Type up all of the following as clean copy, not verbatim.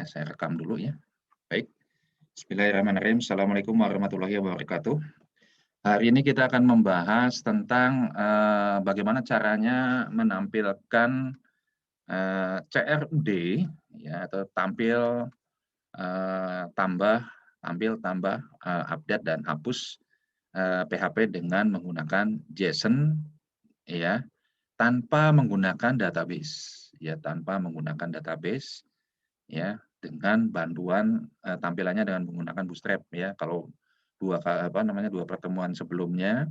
Ya, saya rekam dulu ya. Baik. Bismillahirrahmanirrahim. Assalamualaikum warahmatullahi wabarakatuh. Hari ini kita akan membahas tentang bagaimana caranya menampilkan CRUD ya, atau tampil tambah update dan hapus PHP dengan menggunakan JSON ya, tanpa menggunakan database ya, dengan bantuan tampilannya dengan menggunakan Bootstrap ya. Kalau dua pertemuan sebelumnya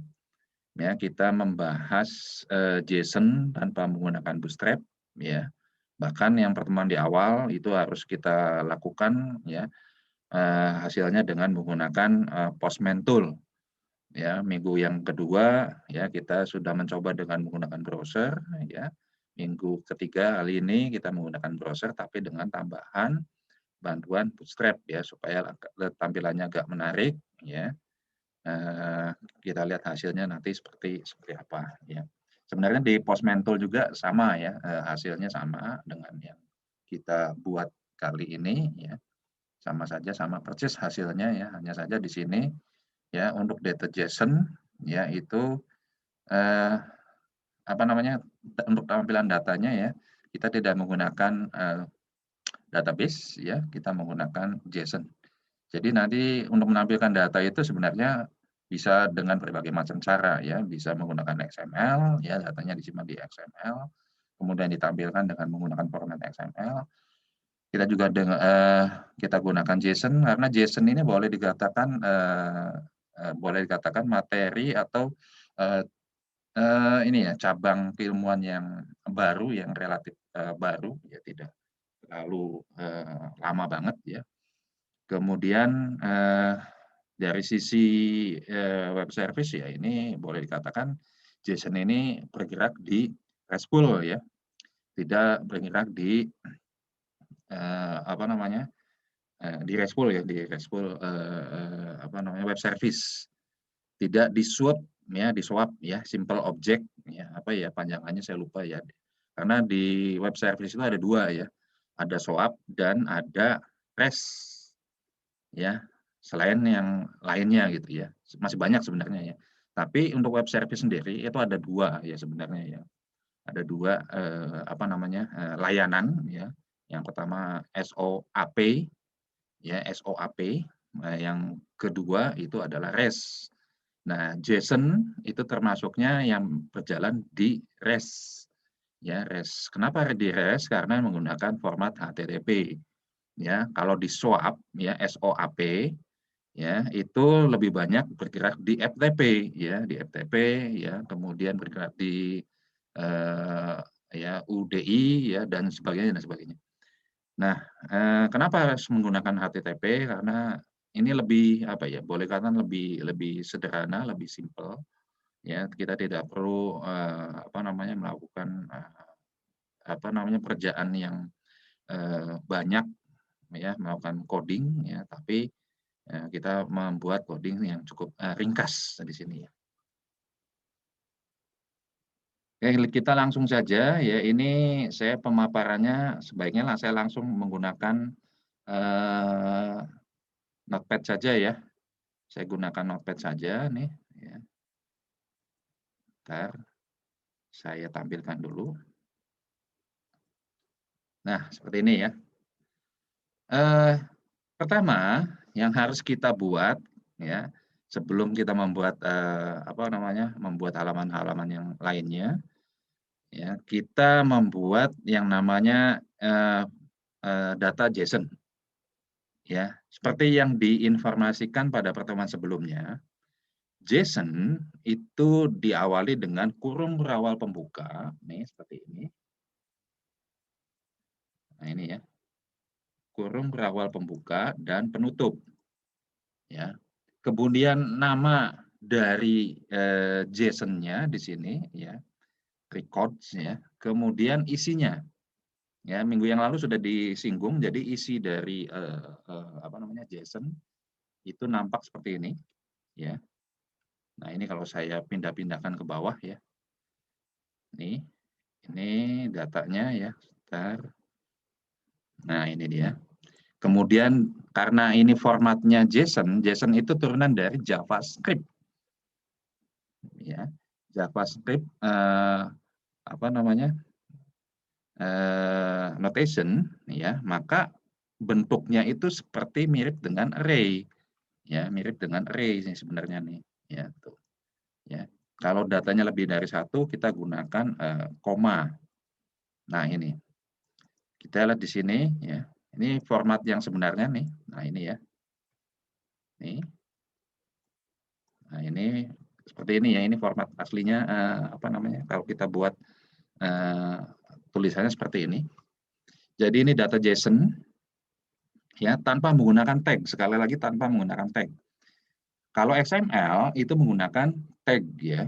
ya, kita membahas JSON tanpa menggunakan Bootstrap ya. Bahkan yang pertemuan di awal itu harus kita lakukan ya, hasilnya dengan menggunakan Postman Tool ya. Minggu yang kedua ya, kita sudah mencoba dengan menggunakan browser ya. Minggu ketiga kali ini kita menggunakan browser tapi dengan tambahan bantuan Bootstrap ya, supaya tampilannya agak menarik ya. Kita lihat hasilnya nanti seperti apa ya. Sebenarnya di Postman Tool juga sama ya, hasilnya sama dengan yang kita buat kali ini ya. Sama saja, sama persis hasilnya ya, hanya saja di sini ya untuk data JSON ya itu untuk tampilan datanya ya, kita tidak menggunakan database ya, kita menggunakan JSON. Jadi nanti untuk menampilkan data itu sebenarnya bisa dengan berbagai macam cara ya, bisa menggunakan XML ya, datanya disimpan di XML, kemudian ditampilkan dengan menggunakan format XML. Kita juga kita gunakan JSON karena JSON ini boleh dikatakan materi atau ini ya, cabang keilmuan yang baru, yang relatif baru ya, tidak terlalu lama banget ya. Kemudian dari sisi web service ya, ini boleh dikatakan JSON ini bergerak di RESTful ya, tidak bergerak di di RESTful ya, web service, tidak di swap ya, simple object ya, panjangannya saya lupa ya. Karena di web service itu ada dua ya, ada SOAP dan ada REST ya, selain yang lainnya gitu ya, masih banyak sebenarnya ya. Tapi untuk web service sendiri itu ada dua ya sebenarnya ya, ada dua layanan ya. Yang pertama SOAP ya, SOAP. Yang kedua itu adalah REST. Nah, JSON itu termasuknya yang berjalan di REST ya, REST. Kenapa di REST? Karena menggunakan format HTTP ya. Kalau di SOAP ya, SOAP ya, itu lebih banyak bergerak di FTP ya, kemudian bergerak di UDI ya, dan sebagainya dan sebagainya. Nah, kenapa harus menggunakan HTTP? Karena ini lebih boleh katakan lebih sederhana, lebih simpel ya. Kita tidak perlu melakukan pekerjaan yang banyak ya, melakukan coding ya, tapi kita membuat coding yang cukup ringkas di sini ya. Oke, kita langsung saja ya. Ini saya pemaparannya sebaiknya saya langsung menggunakan Notepad saja ya. Saya gunakan Notepad saja nih ya. Bentar, saya tampilkan dulu. Nah, seperti ini ya. Pertama yang harus kita buat ya, sebelum kita membuat membuat halaman-halaman yang lainnya ya, kita membuat yang namanya data JSON ya. Seperti yang diinformasikan pada pertemuan sebelumnya, JSON itu diawali dengan kurung berawal pembuka nih, seperti ini. Nah, ini ya. Kurung berawal pembuka dan penutup ya. Kemudian nama dari JSON-nya di sini ya, records ya. Kemudian isinya ya, minggu yang lalu sudah disinggung, jadi isi dari JSON itu nampak seperti ini ya. Nah, ini kalau saya pindah-pindahkan ke bawah ya. Ini datanya ya, sebentar. Nah, ini dia. Kemudian karena ini formatnya JSON, JSON itu turunan dari JavaScript, ya. JavaScript apa namanya notation, ya. Maka bentuknya itu seperti mirip dengan array, ya, mirip dengan array sih sebenarnya nih, ya tuh, ya. Kalau datanya lebih dari satu, kita gunakan koma. Nah ini kita lihat di sini, ya. Ini format yang sebenarnya nih. Nah ini ya, nih. Nah ini seperti ini ya, ini format aslinya apa namanya? Kalau kita buat tulisannya seperti ini. Jadi ini data JSON, ya, tanpa menggunakan tag. Sekali lagi tanpa menggunakan tag. Kalau XML itu menggunakan tag, ya.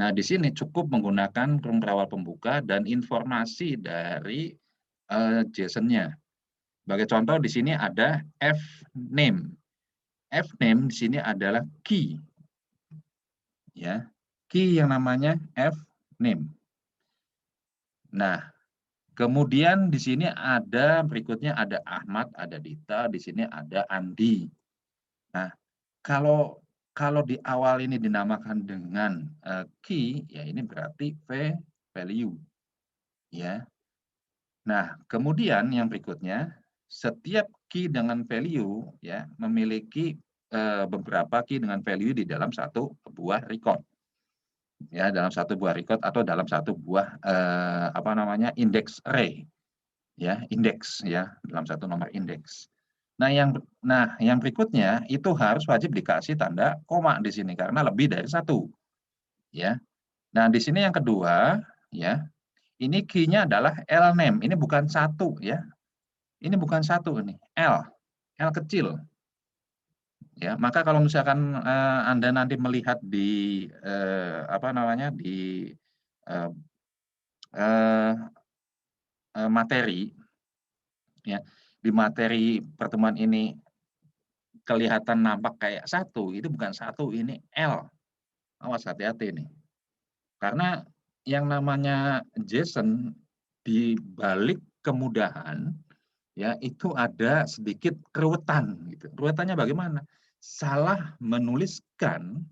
Nah di sini cukup menggunakan kurung berawal pembuka dan informasi dari JSON-nya. Sebagai contoh di sini ada fname. Fname di sini adalah key, ya, key yang namanya fname. Nah, kemudian di sini ada berikutnya ada Ahmad, ada Dita, di sini ada Andi. Nah, kalau kalau di awal ini dinamakan dengan key, ya ini berarti value, ya. Nah, kemudian yang berikutnya, setiap key dengan value, ya, memiliki beberapa key dengan value di dalam satu buah record, ya, dalam satu buah record atau dalam satu buah apa namanya index array, ya, indeks, ya, dalam satu nomor indeks. Nah yang berikutnya itu harus wajib dikasih tanda koma di sini karena lebih dari satu, ya. Nah di sini yang kedua, ya, ini key-nya adalah lname, ini bukan satu, ya. Ini bukan satu, ini L kecil, ya. Maka kalau misalkan Anda nanti melihat di apa namanya di eh, eh, materi, ya, di materi pertemuan ini kelihatan nampak kayak satu, itu bukan satu, ini L. Awas, hati-hati nih. Karena yang namanya JSON di balik kemudahan, ya, itu ada sedikit keruwetan gitu. Keruwetannya bagaimana? Salah menuliskan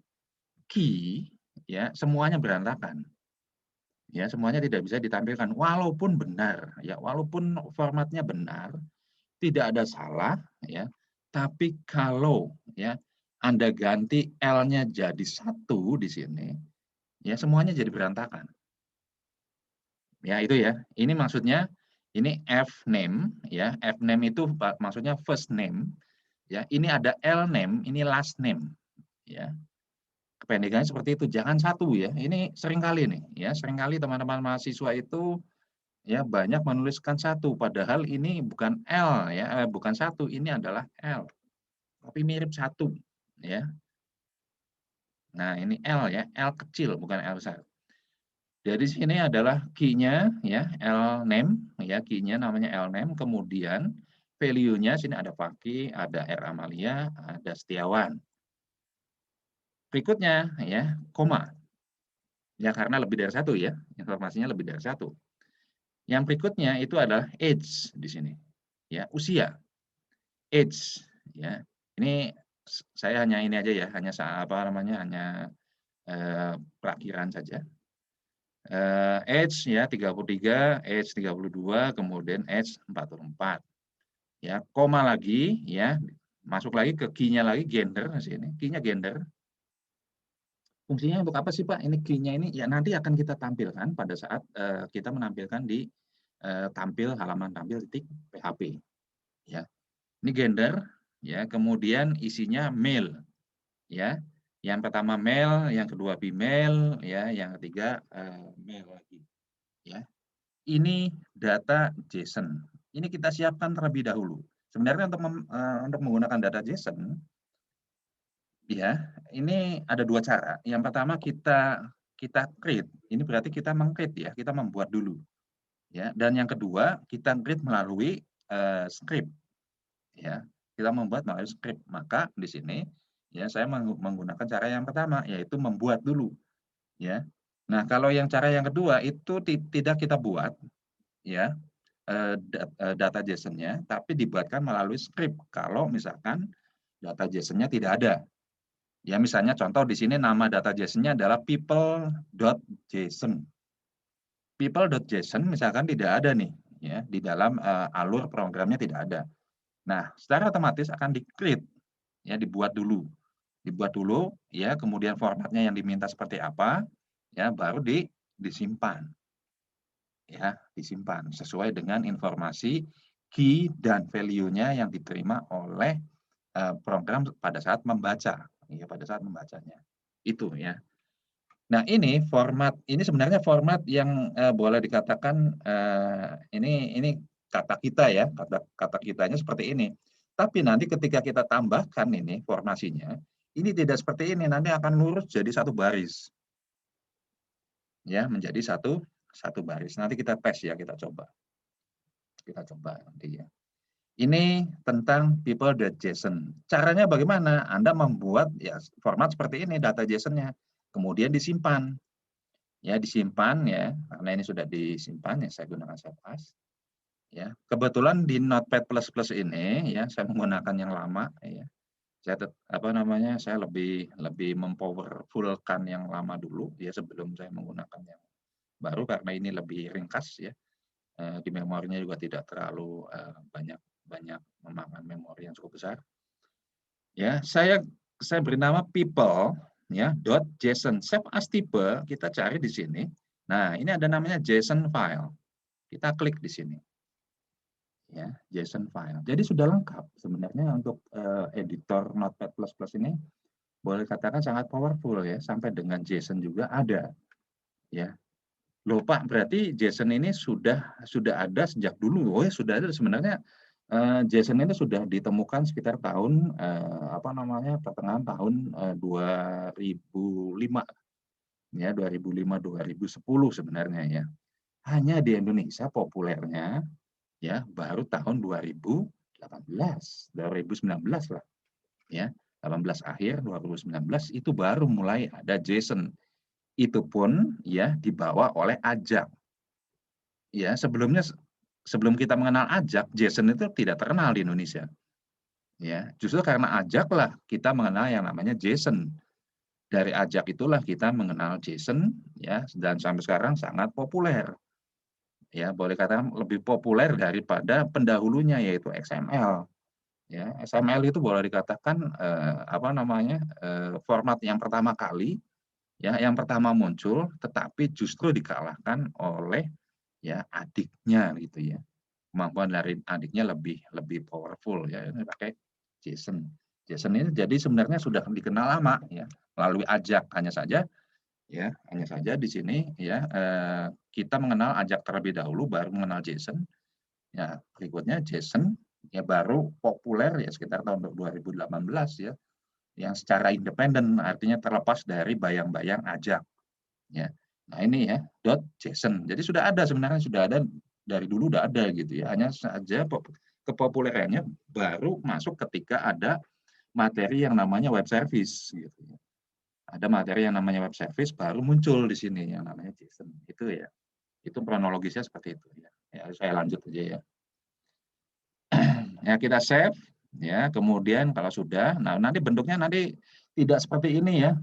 key, ya, semuanya berantakan. Ya, semuanya tidak bisa ditampilkan walaupun benar, ya, walaupun formatnya benar, tidak ada salah, ya. Tapi kalau, ya, Anda ganti L-nya jadi satu di sini, ya, semuanya jadi berantakan. Ya, itu ya. Ini maksudnya ini fname, ya. Fname itu maksudnya first name, ya. Ini ada lname, ini last name, ya. Kependekannya seperti itu. Jangan satu, ya. Ini seringkali nih, ya. Seringkali teman-teman mahasiswa itu, ya, banyak menuliskan satu padahal ini bukan L, ya, bukan satu, ini adalah L. Tapi mirip satu, ya. Nah, ini L, ya, L kecil bukan L besar. Jadi sini adalah key-nya, ya, lname, ya, key-nya namanya lname, kemudian value-nya sini ada Fakih, ada R Amalia, ada Setiawan. Berikutnya, ya, koma. Ya, karena lebih dari satu, ya, informasinya lebih dari satu. Yang berikutnya itu adalah age di sini, ya, usia. Age, ya. Ini saya hanya ini aja, ya, hanya apa namanya, hanya perakhiran saja. Age, ya, 33, age 32, kemudian age 44. Ya, koma lagi, ya, masuk lagi ke key-nya lagi gender di sini. Key-nya gender. Fungsinya untuk apa sih, Pak? Ini key-nya ini, ya, nanti akan kita tampilkan pada saat kita menampilkan di halaman tampil titik PHP, ya. Ini gender, ya, kemudian isinya male, ya. Yang pertama male, yang kedua female, ya, yang ketiga male lagi, ya. Ini data JSON. Ini kita siapkan terlebih dahulu. Sebenarnya untuk menggunakan data JSON, ya, ini ada dua cara. Yang pertama kita create. Ini berarti kita meng-create, ya, kita membuat dulu, ya. Dan yang kedua kita create melalui script, ya. Kita membuat melalui script. Maka di sini, ya, saya menggunakan cara yang pertama, yaitu membuat dulu, ya. Nah, kalau yang cara yang kedua itu tidak kita buat, ya, data JSON-nya, tapi dibuatkan melalui script kalau misalkan data JSON-nya tidak ada. Ya, misalnya contoh di sini nama data JSON-nya adalah people.json. People.json misalkan tidak ada nih, ya, di dalam alur programnya tidak ada. Nah, secara otomatis akan di-create, ya, dibuat dulu, ya, kemudian formatnya yang diminta seperti apa, ya, baru disimpan, ya, disimpan sesuai dengan informasi key dan value-nya yang diterima oleh program pada saat membaca, ya, pada saat membacanya. Itu, ya. Nah, ini sebenarnya format yang boleh dikatakan ini kata kita ya, kata kitanya seperti ini. Tapi nanti ketika kita tambahkan ini formasinya, ini tidak seperti ini, nanti akan lurus jadi satu baris. Ya, menjadi satu baris. Nanti kita tes ya, kita coba. Kita coba nanti ya. Ini tentang people.json. Caranya bagaimana? Anda membuat ya format seperti ini data JSON-nya. Kemudian disimpan. Ya, disimpan ya, karena ini sudah disimpan ya, saya gunakan save as. Ya, kebetulan di Notepad++ ini ya, saya menggunakan yang lama ya. Saya lebih mempowerfulkan yang lama dulu ya sebelum saya menggunakan yang baru karena ini lebih ringkas ya. Di memorinya juga tidak terlalu banyak memakan memori yang cukup besar. Ya, saya beri nama people ya .json. Save as tipe kita cari di sini. Nah, ini ada namanya JSON file. Kita klik di sini. Ya, JSON file. Jadi sudah lengkap sebenarnya untuk editor Notepad++ ini boleh katakan sangat powerful ya, sampai dengan JSON juga ada. Ya. Loh Pak, berarti JSON ini sudah ada sejak dulu. Oh ya, sudah ada sebenarnya. JSON ini sudah ditemukan sekitar tahun pertengahan tahun 2005 ya, 2005-2010 sebenarnya ya. Hanya di Indonesia populernya ya baru tahun 2018, 2019 lah ya. 18 akhir 2019 itu baru mulai ada JSON. Itu pun ya dibawa oleh Ajak. Ya, sebelum kita mengenal Ajak, JSON itu tidak terkenal di Indonesia. Ya, justru karena Ajak lah kita mengenal yang namanya JSON. Dari Ajak itulah kita mengenal JSON ya, dan sampai sekarang sangat populer. Ya, boleh katakan lebih populer daripada pendahulunya yaitu XML. Ya, XML itu boleh dikatakan format yang pertama kali ya, yang pertama muncul, tetapi justru dikalahkan oleh ya adiknya gitu ya. Kemampuan dari adiknya lebih powerful ya, ini pakai JSON. JSON ini jadi sebenarnya sudah dikenal lama ya melalui Ajak, hanya saja di sini ya kita mengenal Ajak terlebih dahulu baru mengenal JSON. Ya, berikutnya JSON ya baru populer ya sekitar tahun 2018 ya, yang secara independen artinya terlepas dari bayang-bayang Ajak ya. Nah, ini ya .json. Jadi sebenarnya sudah ada dari dulu, udah ada gitu ya. Hanya saja kepopulerannya baru masuk ketika ada materi yang namanya web service gitu ya. Ada materi yang namanya web service baru muncul di sini yang namanya JSON. Itu ya. Itu kronologisnya seperti itu ya. Ya, saya lanjut aja ya. Ya, kita save ya. Kemudian kalau sudah, nah nanti bentuknya nanti tidak seperti ini ya.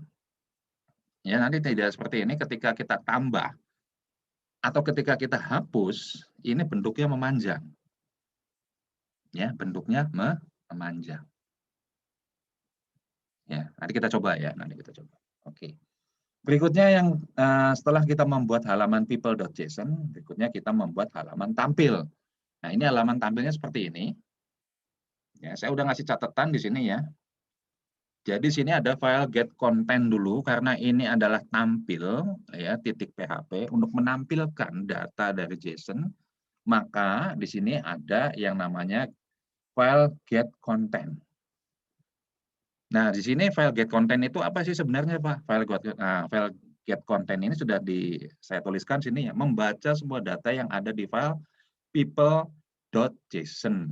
Ya, nanti tidak seperti ini ketika kita tambah atau ketika kita hapus, ini bentuknya memanjang. Ya, bentuknya memanjang. Ya, nanti kita coba ya, Oke. Berikutnya yang setelah kita membuat halaman people.json, berikutnya kita membuat halaman tampil. Nah, ini halaman tampilnya seperti ini. Ya, saya udah ngasih catatan di sini ya. Jadi sini ada file get content dulu karena ini adalah tampil ya .php untuk menampilkan data dari JSON, maka di sini ada yang namanya file get content. Nah, di sini file get content itu apa sih sebenarnya, Pak? File get content ini sudah saya tuliskan sini ya, membaca semua data yang ada di file people.json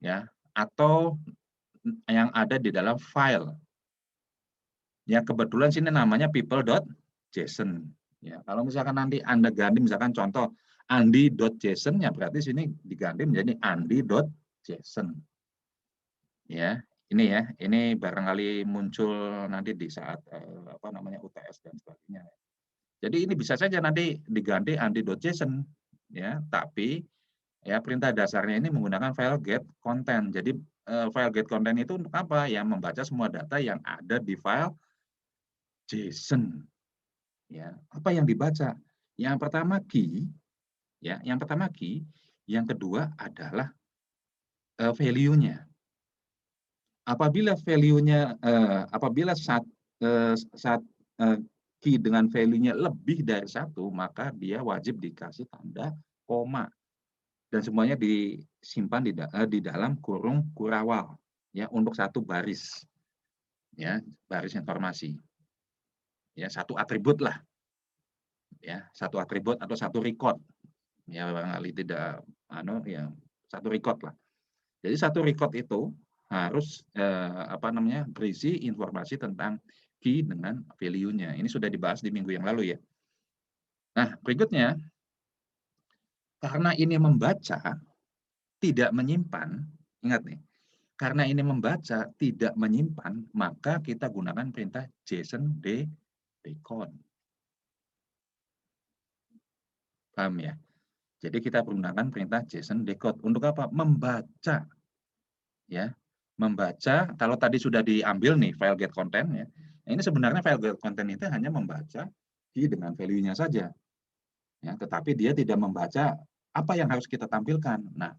ya, atau yang ada di dalam file. Ya, kebetulan sini namanya people.json. Ya, kalau misalkan nanti Anda ganti misalkan contoh Andi.json ya berarti sini diganti menjadi Andi.json. Ya, ini barangkali muncul nanti di saat UTS dan sebagainya. Jadi ini bisa saja nanti diganti Andi.json ya, tapi ya perintah dasarnya ini menggunakan file get content. Jadi file get content itu untuk apa? Ya membaca semua data yang ada di file JSON. Ya, apa yang dibaca? Yang pertama key, ya, yang kedua adalah value-nya. Apabila value-nya apabila saat key dengan value-nya lebih dari 1, maka dia wajib dikasih tanda koma dan semuanya disimpan di dalam kurung kurawal ya untuk satu baris ya, baris informasi. Ya, satu atribut lah. Ya, satu atribut atau satu record. Ya, barangkali tidak ya satu record lah. Jadi satu record itu harus berisi informasi tentang key dengan value-nya. Ini sudah dibahas di minggu yang lalu ya. Nah, berikutnya karena ini membaca tidak menyimpan, ingat nih, karena ini membaca tidak menyimpan, maka kita gunakan perintah JSON decode. Paham ya? Jadi kita menggunakan perintah JSON decode untuk apa? Membaca. Ya. Membaca, kalau tadi sudah diambil nih file get content ya. Nah, ini sebenarnya file get content itu hanya membaca key dengan value-nya saja. Ya, tetapi dia tidak membaca apa yang harus kita tampilkan. Nah,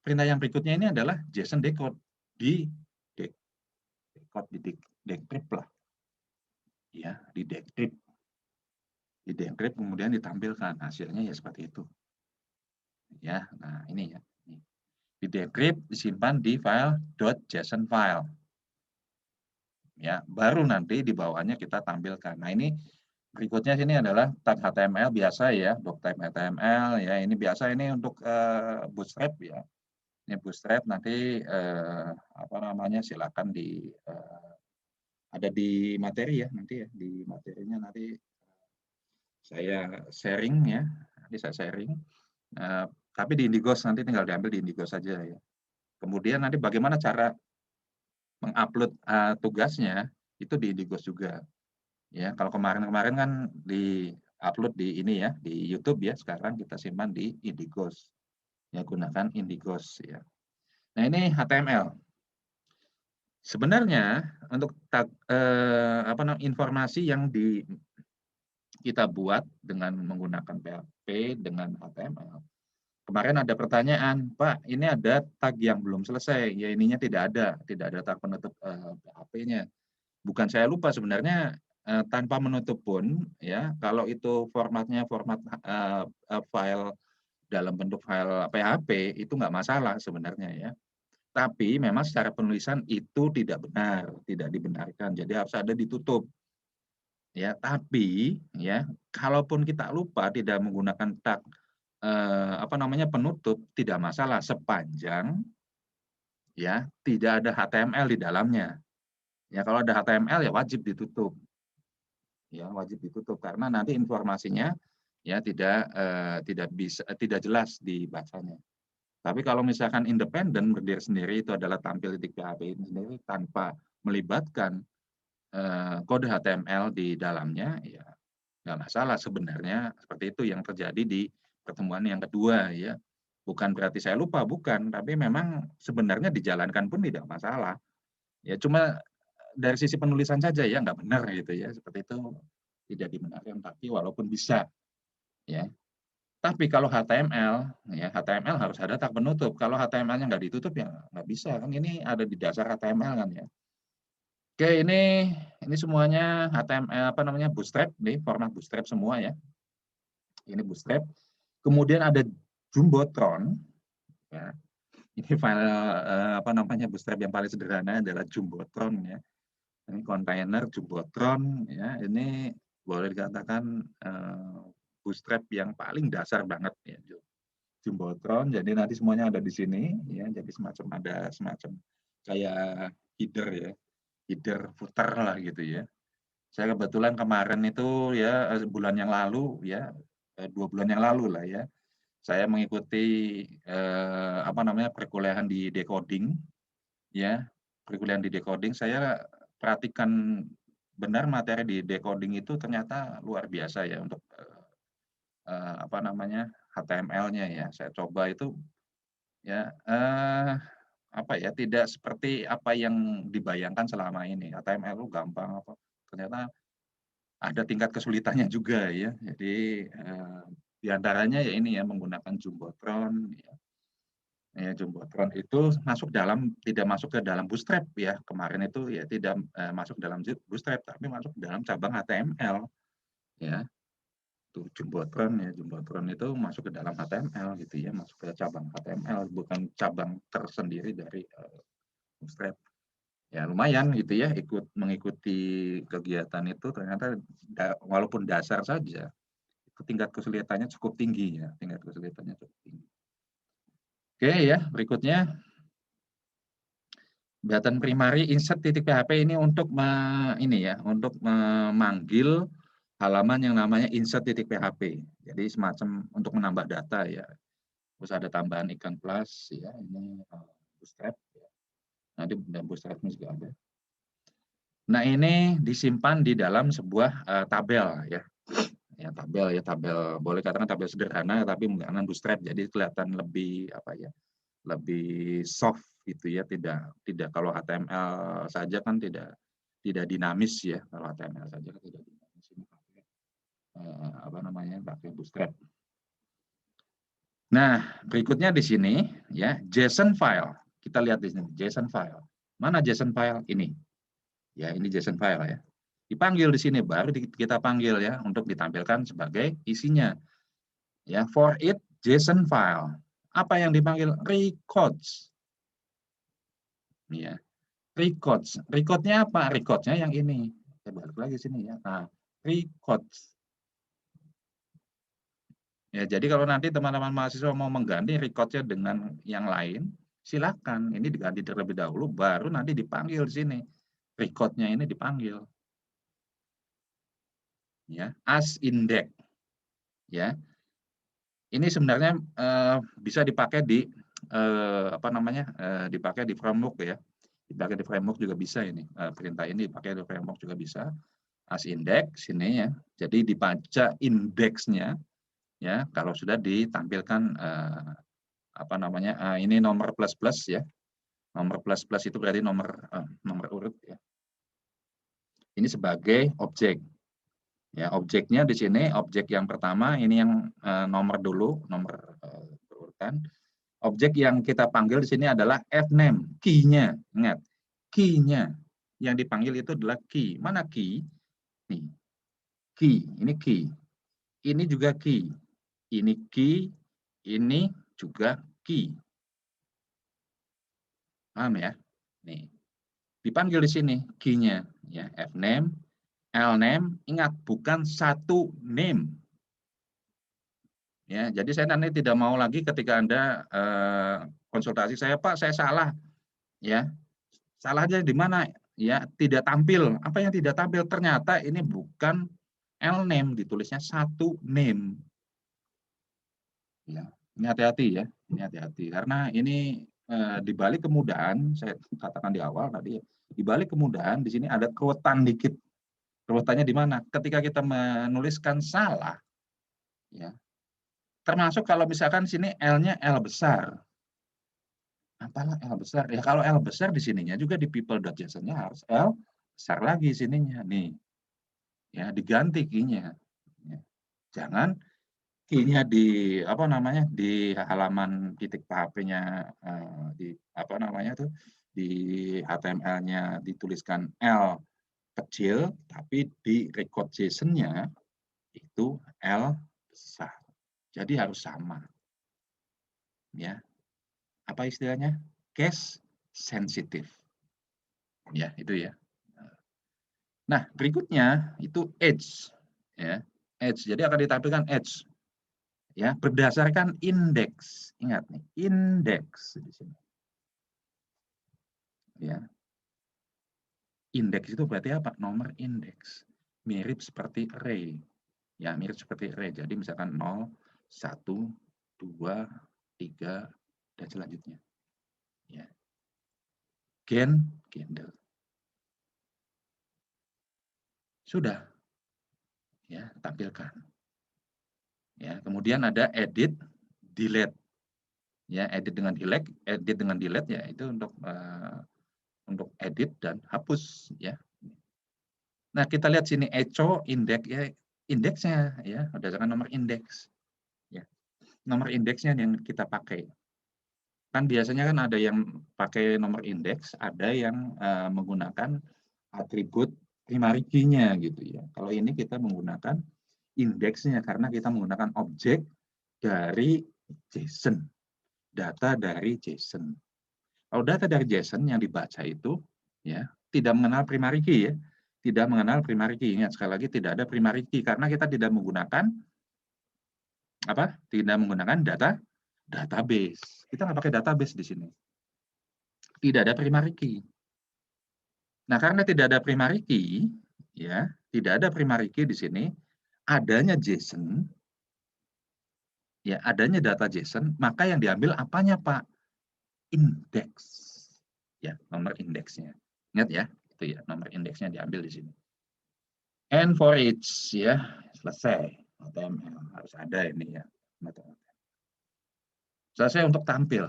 perintah yang berikutnya ini adalah JSON decode di decode di decrypt lah. Ya, di decrypt kemudian ditampilkan hasilnya ya seperti itu. Ya, nah ini ya. Di decrypt disimpan di file .json file. Ya, baru nanti di bawahnya kita tampilkan. Nah, ini berikutnya sini adalah tag HTML biasa ya, doctype HTML ya. Ini biasa ini untuk Bootstrap ya. Ini Bootstrap nanti silakan ada di materi ya nanti ya, di materinya nanti saya sharing ya. Nanti saya sharing. Tapi di Indigos nanti tinggal diambil di Indigos saja ya. Kemudian nanti bagaimana cara mengupload tugasnya itu di Indigos juga. Ya, kalau kemarin-kemarin kan di-upload di ini ya, di YouTube ya, sekarang kita simpan di Indigos. Ya, gunakan Indigos ya. Nah, ini HTML. Sebenarnya untuk informasi yang kita buat dengan menggunakan PHP dengan HTML. Kemarin ada pertanyaan, Pak, ini ada tag yang belum selesai. Ya, ininya tidak ada tag penutup PHP-nya. Bukan saya lupa sebenarnya tanpa menutup pun ya kalau itu formatnya format file dalam bentuk file PHP itu nggak masalah sebenarnya ya. Tapi memang secara penulisan itu tidak benar, tidak dibenarkan. Jadi harus ada ditutup. Ya, tapi ya kalaupun kita lupa tidak menggunakan tag penutup tidak masalah sepanjang ya tidak ada HTML di dalamnya. Ya kalau ada HTML ya wajib ditutup. Ya wajib ditutup karena nanti informasinya ya tidak jelas dibacanya. Tapi kalau misalkan independen berdiri sendiri itu adalah tampil titik PHP ini sendiri tanpa melibatkan kode HTML di dalamnya ya nggak masalah sebenarnya seperti itu yang terjadi di pertemuan yang kedua ya. Bukan berarti saya lupa, bukan, tapi memang sebenarnya dijalankan pun tidak masalah. Ya cuma dari sisi penulisan saja ya nggak benar gitu ya seperti itu tidak dibenarkan tapi walaupun bisa ya tapi kalau HTML ya HTML harus ada tag penutup kalau HTML-nya nggak ditutup ya nggak bisa kan ini ada di dasar HTML kan ya. Oke ini semuanya HTML Bootstrap nih format Bootstrap semua ya ini Bootstrap kemudian ada Jumbotron ya ini file Bootstrap yang paling sederhana adalah Jumbotron ya. Ini kontainer Jumbotron ya ini boleh dikatakan Bootstrap yang paling dasar banget ya Jumbotron jadi nanti semuanya ada di sini ya jadi ada semacam kayak header footer lah gitu ya saya kebetulan kemarin itu ya bulan yang lalu ya 2 bulan yang lalu lah ya saya mengikuti, apa namanya, perkuliahan di decoding, ya, perkuliahan di decoding, saya perhatikan benar materi di decoding itu ternyata luar biasa ya untuk, apa namanya, HTML-nya ya. Saya coba itu ya, apa ya, tidak seperti apa yang dibayangkan selama ini. HTML itu gampang apa, ternyata ada tingkat kesulitannya juga ya. Jadi, di antaranya ya ini ya, menggunakan Jumbotron ya. Ya, Jumbotron itu tidak masuk ke dalam Bootstrap ya. Kemarin itu ya tidak, masuk dalam Bootstrap, tapi masuk dalam cabang HTML ya. Tuh Jumbotron ya, Jumbotron itu masuk ke dalam HTML gitu ya, masuk ke cabang HTML, bukan cabang tersendiri dari, Bootstrap. Ya lumayan gitu ya, mengikuti kegiatan itu ternyata walaupun dasar saja, itu tingkat kesulitannya cukup tinggi ya, tingkat kesulitannya cukup tinggi. Oke ya, berikutnya button primary insert titik PHP ini untuk ini ya, untuk memanggil halaman yang namanya insert titik PHP. Jadi semacam untuk menambah data ya. Terus ada tambahan ikan plus ya, ini Bootstrap ya. Nanti dan Bootstrap-nya juga ada. Nah, ini disimpan di dalam sebuah tabel ya. Ya, tabel boleh katakan tabel sederhana tapi menggunakan Bootstrap, jadi kelihatan lebih apa ya, lebih soft gitu ya, tidak kalau HTML saja kan tidak dinamis ya, kalau HTML saja kan tidak dinamis, ini pakai apa namanya, pakai Bootstrap. Nah, berikutnya di sini ya, JSON file. Kita lihat di sini JSON file. Mana JSON file? Ini. Ya, ini JSON file ya. Dipanggil di sini, baru kita panggil ya untuk ditampilkan sebagai isinya. Ya, for it JSON file. Apa yang dipanggil? Records. Ya, records. Recordnya apa? Recordnya yang ini. Saya balik lagi sini ya. Nah, records. Ya, jadi kalau nanti teman-teman mahasiswa mau mengganti recordnya dengan yang lain, silakan. Ini diganti terlebih dahulu, baru nanti dipanggil di sini. Recordnya ini dipanggil. Ya, as index. Ya, ini sebenarnya bisa dipakai di apa namanya, dipakai di framework ya. Dipakai di framework juga bisa ini. Perintah ini dipakai di framework juga bisa. As index sini ya. Jadi dibaca indeksnya ya kalau sudah ditampilkan apa namanya, ini nomor plus plus ya. Nomor plus plus itu berarti nomor urut ya. Ini sebagai objek. Ya, objeknya di sini, objek yang pertama ini yang nomor dulu, nomor berurutan. Objek yang kita panggil di sini adalah fname, key-nya. Ingat, key-nya. Yang dipanggil itu adalah key. Mana key? Nih, key. Ini key. Ini juga key. Ini key. Ini juga key. Paham ya? Nih, dipanggil di sini key-nya. Ya, fname, lname. Ingat, bukan satu name. Ya, jadi saya nanti tidak mau lagi ketika Anda konsultasi saya, Pak, saya salah. Ya, salahnya di mana? Ya, tidak tampil. Apa yang tidak tampil? Ternyata ini bukan L-name, ditulisnya satu name. Ya, ini hati-hati ya. Ini hati-hati karena ini di balik kemudahan, saya katakan di awal tadi, di balik kemudahan di sini ada kewetan dikit. Kewetannya di mana? Ketika kita menuliskan salah, ya. Termasuk kalau misalkan di sini L-nya L besar. Apalah L besar? Ya kalau L besar di sininya juga di people.json-nya harus L besar lagi sininya nih. Ya, diganti key-nya. Ya. Jangan key-nya di apa namanya? Di halaman titik PHP-nya di apa namanya tuh? Di HTML-nya dituliskan L kecil tapi di record JSON-nya itu L besar. Jadi harus sama. Ya. Apa istilahnya? Case sensitive. Ya, itu ya. Nah, berikutnya itu edge ya. Edge. Jadi akan ditampilkan edge ya berdasarkan indeks. Ingat nih, indeks di sini. Ya. Indeks itu berarti apa? Nomor indeks. Mirip seperti array. Ya, mirip seperti array. Jadi misalkan 0, 1, 2, 3, dan selanjutnya. Ya. Gender. Sudah, ya, tampilkan. Ya, kemudian ada edit, delete. Ya, edit dengan delete ya itu untuk edit dan hapus ya. Nah, kita lihat sini echo indeks ya, indeksnya ya, berdasarkan nomor indeks. Ya. Nomor indeksnya yang kita pakai. Kan biasanya kan ada yang pakai nomor indeks, ada yang menggunakan atribut primary key-nya gitu ya. Kalau ini kita menggunakan indeksnya karena kita menggunakan objek dari JSON, data dari JSON. Kalau data dari JSON yang dibaca itu ya tidak mengenal primary key ya, tidak mengenal primary key. Ingat sekali lagi tidak ada primary key karena kita tidak menggunakan apa? Tidak menggunakan database. Kita nggak pakai database di sini. Tidak ada primary key. Nah, karena tidak ada primary key, ya, tidak ada primary key di sini, adanya JSON, ya, adanya data JSON, maka yang diambil apanya, Pak? Indeks. Ya, nomor indeksnya. Ingat ya, itu ya, nomor indeksnya diambil di sini. And for each, ya, selesai. HTML harus ada ini ya. Selesai untuk tampil.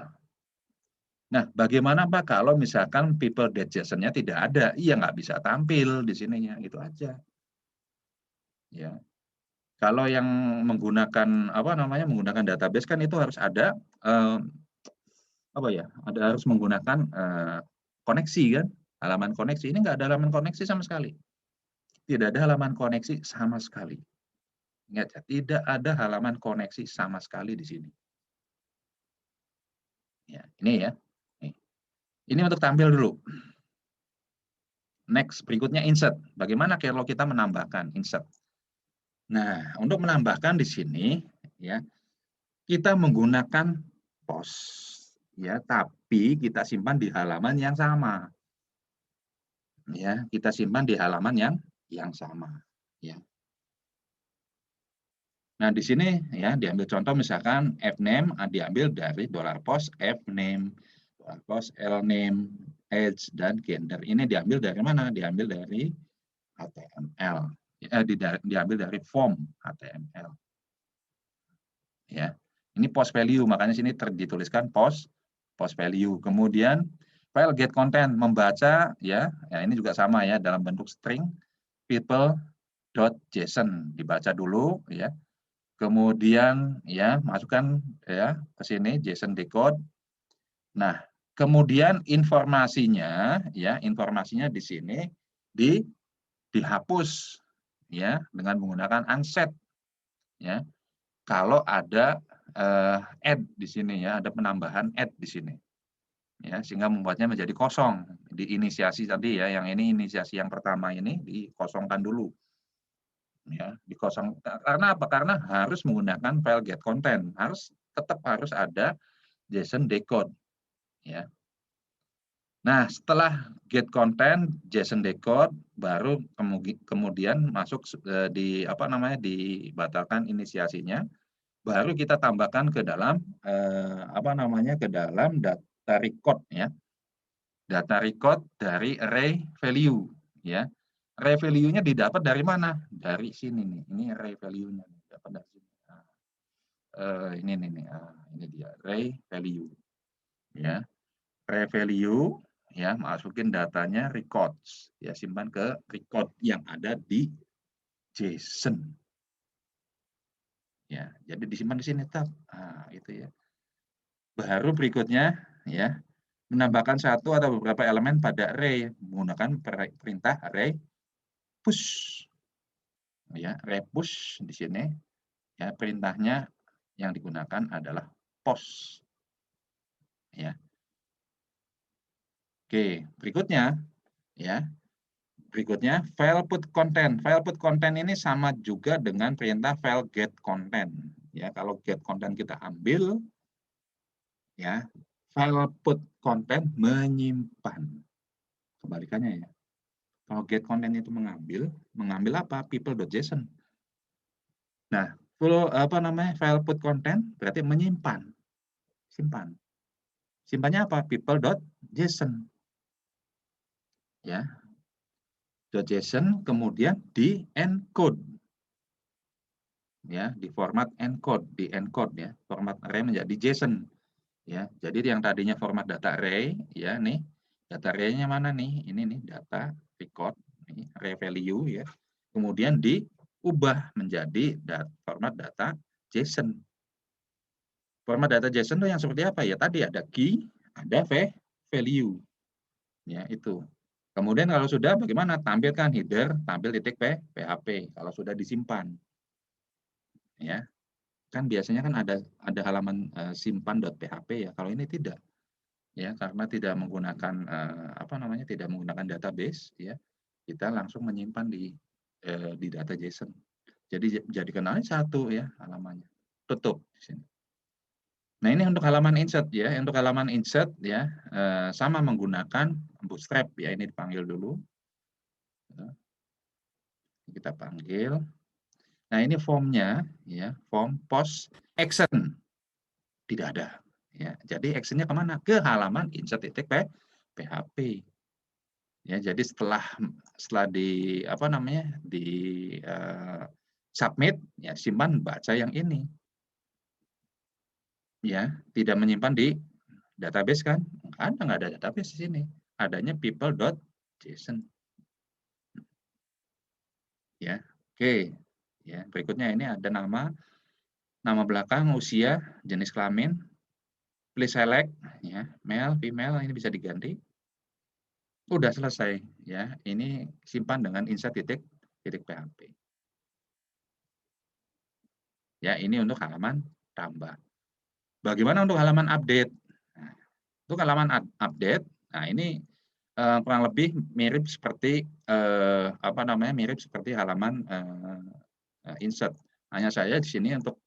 Nah, bagaimana Pak kalau misalkan people.json-nya tidak ada? Iya, nggak bisa tampil di sininya, itu aja. Ya. Kalau yang menggunakan apa namanya menggunakan database kan itu harus ada apa ya? Ada harus menggunakan koneksi kan, halaman koneksi. Ini nggak ada halaman koneksi sama sekali. Tidak ada halaman koneksi sama sekali. Ingat ya, tidak ada halaman koneksi sama sekali di sini. Ya, ini ya. Ini untuk tampil dulu. Next, berikutnya insert. Bagaimana kalau kita menambahkan insert? Nah, untuk menambahkan di sini ya, kita menggunakan post ya, tapi kita simpan di halaman yang sama. Ya, kita simpan di halaman yang sama ya. Nah, di sini ya diambil contoh misalkan fname diambil dari $post fname, $post lname, age dan gender. Ini diambil dari mana? Diambil dari HTML. Diambil dari form HTML. Ya. Ini post value, makanya sini dituliskan post value. Kemudian file get content membaca ya, ini juga sama ya dalam bentuk string people.json dibaca dulu ya. Kemudian ya masukkan ya ke sini JSON decode. Nah, kemudian informasinya di sini dihapus ya dengan menggunakan unset ya. Kalau ada add di sini ya, ada penambahan add di sini. Ya, sehingga membuatnya menjadi kosong. Diinisiasi tadi ya, yang ini inisiasi yang pertama ini dikosongkan dulu. Ya, karena apa? Karena harus menggunakan file get content, tetap harus ada JSON decode. Ya. Nah, setelah get content, JSON decode, baru kemudian masuk dibatalkan inisiasinya, baru kita tambahkan ke dalam ke dalam data record ya. Data record dari array value ya. Array value-nya didapat dari mana? Dari sini nih. Ini array value-nya dapat dari sini. Ini dia array value ya. Array value ya, masukin datanya records ya, simpan ke record yang ada di JSON. Ya, jadi disimpan di sini tab. Nah, itu ya. Baru berikutnya ya, menambahkan satu atau beberapa elemen pada array menggunakan perintah array push. Ya, array push di sini ya, perintahnya yang digunakan adalah post. Ya. Oke, berikutnya ya. Berikutnya file put content. File put content ini sama juga dengan perintah file get content. Ya, kalau get content kita ambil ya, file put content menyimpan. Kebalikannya ya. Kalau get content itu mengambil apa? People.json. Nah, file put content berarti menyimpan, simpan. Simpannya apa? People.json. Ya. .json kemudian di encode. Ya, di format encode, di encode ya, format array menjadi JSON. Ya, jadi yang tadinya format data array, ya nih, data array-nya mana nih? Ini nih data record, nih, array value ya. Kemudian diubah menjadi format data JSON. Format data JSON itu yang seperti apa ya? Tadi ada key, ada value. Ya, itu. Kemudian kalau sudah bagaimana? Tampilkan header, tampil titik PHP kalau sudah disimpan. Ya. Kan biasanya kan ada halaman simpan.php ya. Kalau ini tidak. Ya, karena tidak menggunakan tidak menggunakan database ya. Kita langsung menyimpan di data JSON. Jadi jadikan aja satu ya halamannya. Tutup di sini. Nah, ini untuk halaman insert ya. Untuk halaman insert ya sama menggunakan Bootstrap ya. Ini dipanggil dulu. Kita panggil. Nah, ini formnya ya, form post action. Tidak ada ya. Jadi actionnya kemana? Ke halaman insert.php. Ya, jadi setelah di submit ya simpan baca yang ini. Ya, tidak menyimpan di database kan? Nggak ada database di sini. Adanya people.json. Ya, oke. Ya, berikutnya ini ada nama belakang, usia, jenis kelamin, please select ya, male, female ini bisa diganti. Udah selesai ya. Ini simpan dengan insert.php. Ya, ini untuk halaman tambah. Bagaimana untuk halaman update? Nah, untuk halaman update, nah ini kurang lebih mirip seperti mirip seperti halaman insert. Hanya saya di sini untuk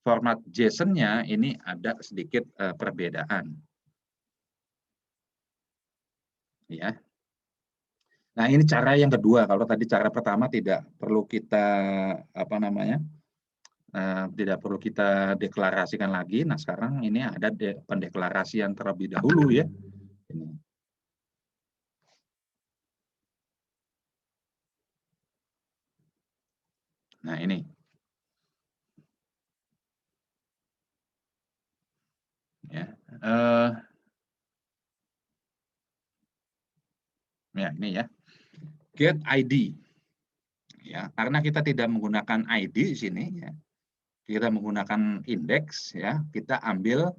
format JSON-nya ini ada sedikit perbedaan. Ya. Nah, ini cara yang kedua. Kalau tadi cara pertama tidak perlu kita tidak perlu kita deklarasikan lagi. Nah, sekarang ini ada pendeklarasian terlebih dahulu ya. Ini. Nah, ini. Ya. Ya, ini ya. Get ID. Ya, karena kita tidak menggunakan ID di sini ya. Kita menggunakan indeks ya, kita ambil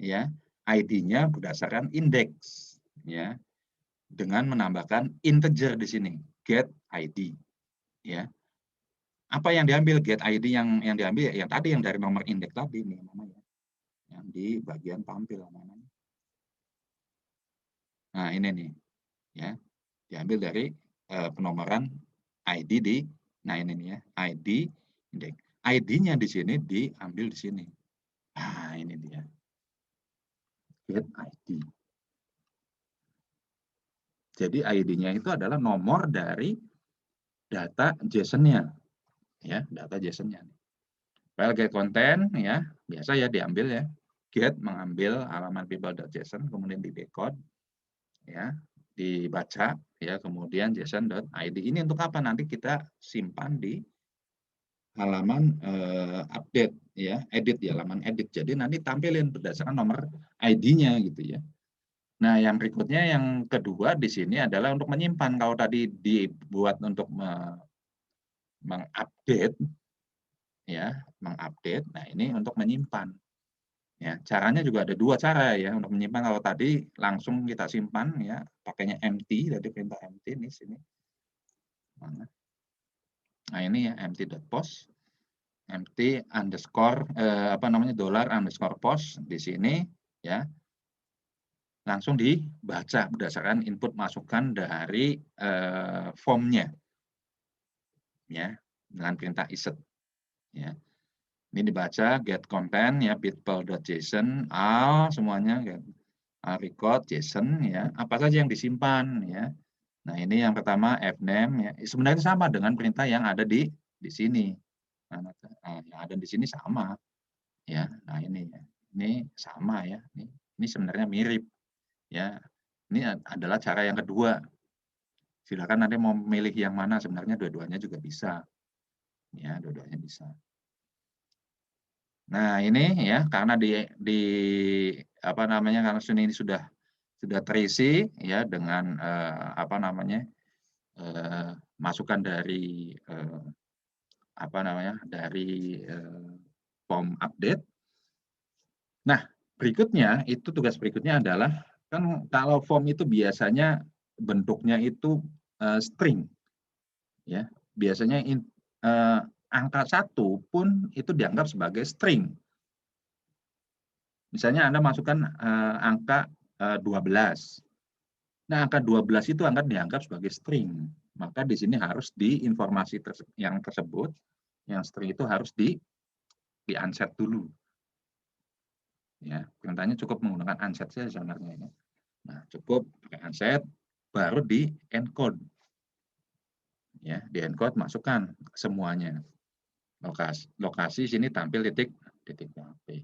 ya ID-nya berdasarkan indeks ya. Dengan menambahkan integer di sini, get ID ya. Apa yang diambil get ID yang diambil yang tadi yang dari nomor indeks tadi nih namanya. Yang di bagian tampil namanya. Nah, ini nih ya. Diambil dari penomoran ID ini nih ya, ID indeks. ID-nya di sini diambil di sini. Nah, ini dia. Get ID. Jadi ID-nya itu adalah nomor dari data JSON-nya. Ya, data JSON-nya. File get content ya, biasa ya diambil ya. Get mengambil halaman people.json kemudian di decode ya, dibaca ya, kemudian json.id. Ini untuk apa? Nanti kita simpan di halaman update ya, edit ya, halaman edit. Jadi nanti tampilin berdasarkan nomor ID-nya gitu ya. Nah, yang berikutnya yang kedua di sini adalah untuk menyimpan. Kalau tadi dibuat untuk mengupdate ya, mengupdate. Nah, ini untuk menyimpan. Ya, caranya juga ada dua cara ya untuk menyimpan. Kalau tadi langsung kita simpan ya, pakainya empty, jadi perintah empty nih sini. Nah, ini ya empty.post, empty underscore $_post di sini ya. Langsung dibaca berdasarkan input masukan dari formnya ya, dengan perintah iset ya. Ini dibaca get content ya, people.json all semuanya ya. Record JSON ya, apa saja yang disimpan ya. Nah, ini yang pertama fname ya. Sebenarnya sama dengan perintah yang ada di sini yang ada di sini sama ya. Nah ini sama ya. Ini sebenarnya mirip ya. Ini adalah cara yang kedua. Silakan nanti mau memilih yang mana, sebenarnya dua-duanya juga bisa. Ya, dua-duanya bisa. Nah, ini ya karena di apa namanya, karena ini sudah terisi ya dengan apa namanya, masukan dari apa namanya, dari form update. Nah, berikutnya itu tugas berikutnya adalah kan kalau form itu biasanya bentuknya itu string ya. Biasanya angka 1 pun itu dianggap sebagai string. Misalnya Anda masukkan angka 12. Nah, angka 12 itu akan dianggap sebagai string. Maka di sini harus di informasi yang tersebut, yang string itu harus di-unset dulu. Ya, perintahnya cukup menggunakan unset saja sebenarnya. Nah, cukup pakai unset, baru di-encode. Ya, di-encode masukkan semuanya. Lokasi sini tampil titik HP.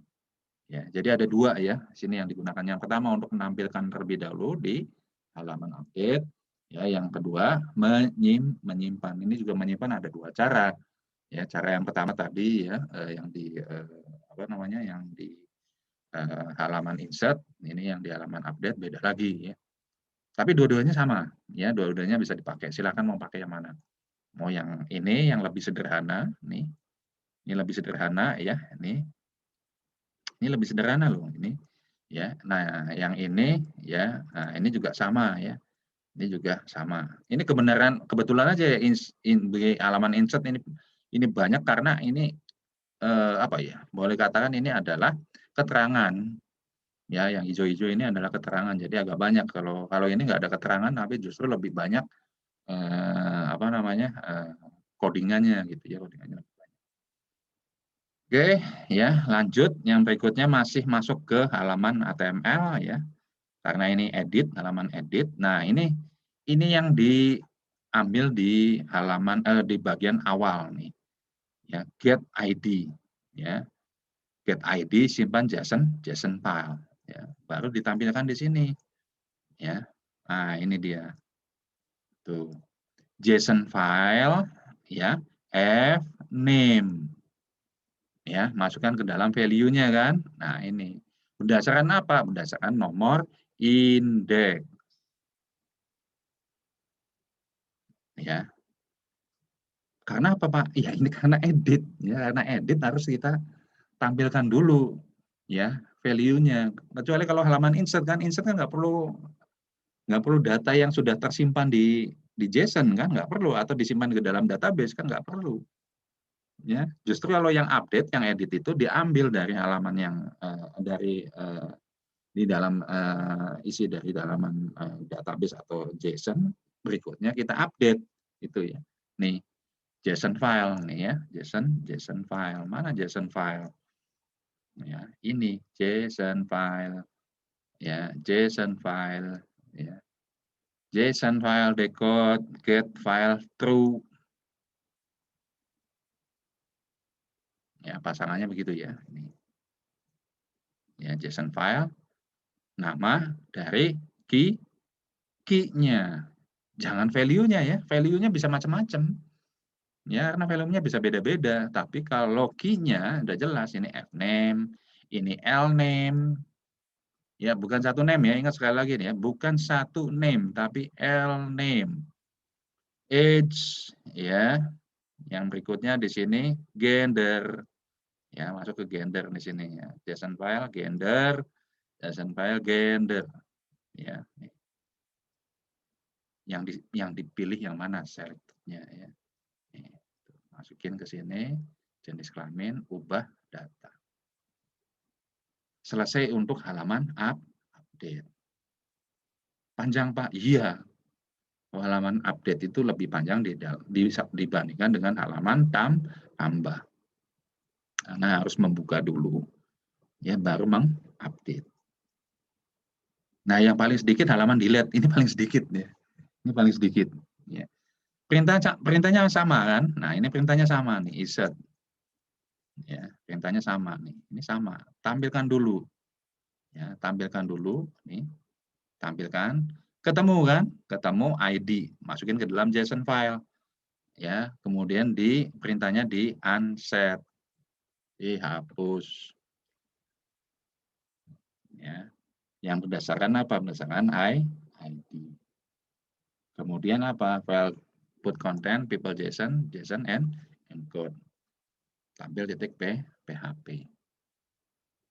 Ya, jadi ada dua ya, sini yang digunakan. Yang pertama untuk menampilkan terlebih dahulu di halaman update. Ya, yang kedua menyimpan. Ini juga menyimpan ada dua cara. Ya, cara yang pertama tadi ya, yang di apa namanya, yang di halaman insert. Ini yang di halaman update beda lagi ya. Tapi dua-duanya sama. Ya, dua-duanya bisa dipakai. Silakan mau pakai yang mana. Mau yang ini yang lebih sederhana, nih. Ini lebih sederhana ya, ini lebih sederhana loh ini ya. Nah, yang ini ya, nah ini juga sama ya. Ini juga sama. Ini kebetulan aja ya di halaman insert ini banyak karena ini apa ya? Boleh katakan ini adalah keterangan ya, yang hijau-hijau ini adalah keterangan. Jadi agak banyak. Kalau ini nggak ada keterangan tapi justru lebih banyak apa namanya? Codingannya gitu ya, codingannya. Oke, ya lanjut. Yang berikutnya masih masuk ke halaman HTML ya. Karena ini edit, halaman edit. Nah, ini yang diambil di halaman di bagian awal nih. Ya, get ID ya. Get ID simpan JSON file ya. Baru ditampilkan di sini ya. Nah, ini dia. Tuh. JSON file ya, name. Ya, masukkan ke dalam value-nya kan. Nah, ini. Berdasarkan apa? Berdasarkan nomor indeks. Ya. Karena apa, Pak? Ya, ini karena edit. Ya, karena edit harus kita tampilkan dulu ya value-nya. Kecuali kalau halaman insert kan nggak perlu data yang sudah tersimpan di JSON kan, nggak perlu, atau disimpan ke dalam database kan nggak perlu. Ya, justru kalau yang update, yang edit itu diambil dari halaman yang di dalam isi dari halaman database atau JSON, berikutnya kita update itu ya. Nih, JSON file nih ya, JSON file. Mana JSON file? Ya, ini JSON file. Ya, JSON file ya. JSON file decode get file true. Ya, pasangannya begitu ya. Ini. Ya, JSON file, nama dari key-nya. Jangan value-nya ya. Value-nya bisa macam-macam. Ya, karena value-nya bisa beda-beda. Tapi kalau key-nya udah jelas, ini fname, ini lname. Ya, bukan satu name ya. Ingat sekali lagi nih ya, bukan satu name, tapi lname. Age, ya. Yang berikutnya di sini gender. Ya, masuk ke gender di sini ya. JSON file gender, JSON file gender. Ya. Yang dipilih yang mana selectednya ya. Masukin ke sini jenis kelamin, ubah data. Selesai untuk halaman update. Panjang, Pak? Iya. Halaman update itu lebih panjang dibandingkan dengan halaman tambah. Karena harus membuka dulu, ya baru mengupdate. Nah, yang paling sedikit halaman delete. Ini paling sedikit ya. Ini paling sedikit. Ya. Perintahnya sama kan? Nah, ini perintahnya sama nih, insert. Ya, perintahnya sama nih. Ini sama. Tampilkan dulu. Ya, tampilkan dulu nih. Tampilkan. Ketemu kan? Ketemu ID. Masukin ke dalam JSON file. Ya, kemudian di perintahnya di unset. Dihapus. Ya. Yang berdasarkan apa? Berdasarkan ID. Kemudian apa? File put content people JSON, JSON and encode. Tampil titik PHP.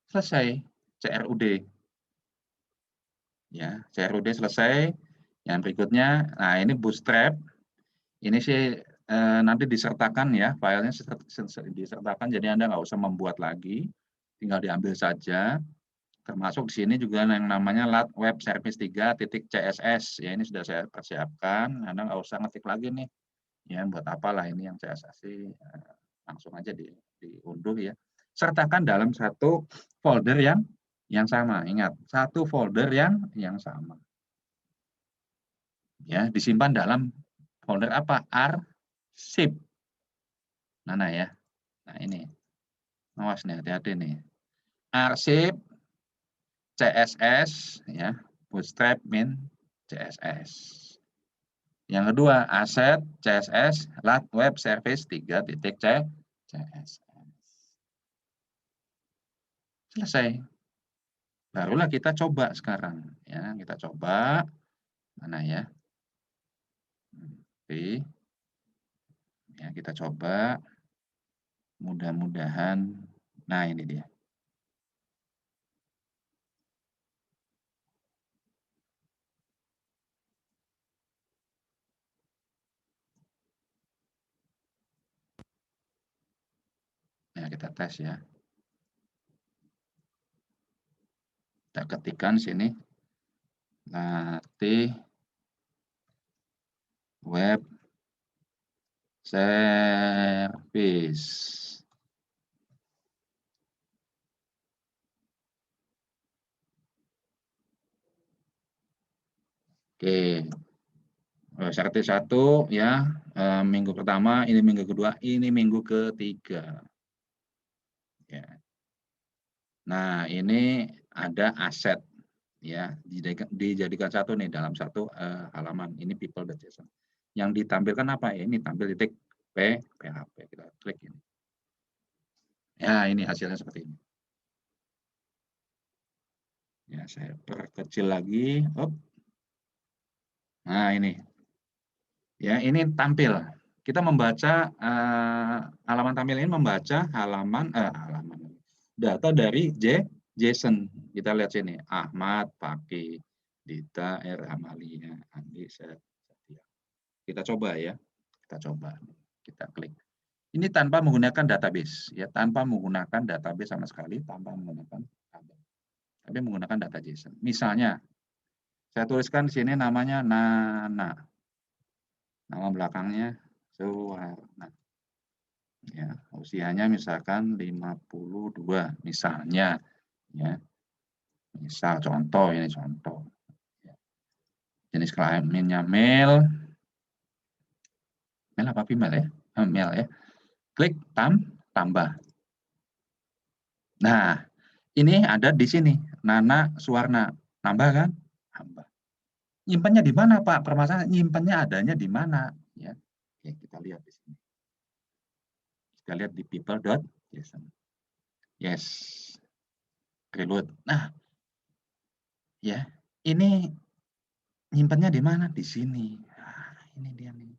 Selesai CRUD. Ya, CRUD selesai. Yang berikutnya, nah ini Bootstrap. Ini sih nanti disertakan ya, filenya disertakan, jadi Anda nggak usah membuat lagi, tinggal diambil saja. Termasuk di sini juga yang namanya lat web service 3.css. Ya, ini sudah saya persiapkan. Anda nggak usah ngetik lagi nih. Ya, buat apalah ini yang CSS sih, langsung aja diunduh ya. Sertakan dalam satu folder yang sama. Ingat, satu folder yang sama. Ya, disimpan dalam folder apa? Arsip. Mana ya? Nah, ini. Awas nih, hati-hati nih. Arsip CSS ya, Bootstrap min CSS. Yang kedua, aset CSS lat web service 3.css. Selesai. Barulah kita coba sekarang ya, kita coba mana ya? Oke. Ya, kita coba. Mudah-mudahan, nah ini dia. Nah, kita tes ya. Kita ketikkan sini. Latih web service. Oke. Service 1 ya, minggu pertama, ini minggu kedua, ini minggu ketiga. Ya. Nah, ini ada aset ya, dijadikan satu nih dalam satu halaman. Ini people.json. Yang ditampilkan apa ya? Ini tampil titik PHP. Kita klik ini. Ya, ini hasilnya seperti ini. Ya, saya perkecil lagi. Nah, ini. Ya, ini tampil. Kita membaca halaman tampil ini membaca halaman data dari JSON. Kita lihat sini, Ahmad, Paki, Dita, Amalia, Andi, Setia. Kita coba ya. Kita coba. Kita klik. Ini tanpa menggunakan database ya, tanpa menggunakan database sama sekali, tanpa menggunakan tabel. Tapi menggunakan data JSON. Misalnya saya tuliskan di sini namanya Nana. Nama belakangnya Suwarna. Ya, usianya misalkan 52 misalnya ya. Misal contoh ini contoh. Ya. Jenis kelaminnya male. Male apa female ya? Male ya. Klik tambah. Nah, ini ada di sini Nana Suwarna. Nambah kan? Nambah. Nyimpannya di mana, Pak? Permasalahan nyimpannya adanya di mana? Ya. Oke, kita lihat di sini. Kita lihat di people.json. Yes. Reload. Nah, ya, ini nyimpannya di mana? Di sini. Nah, ini dia nih.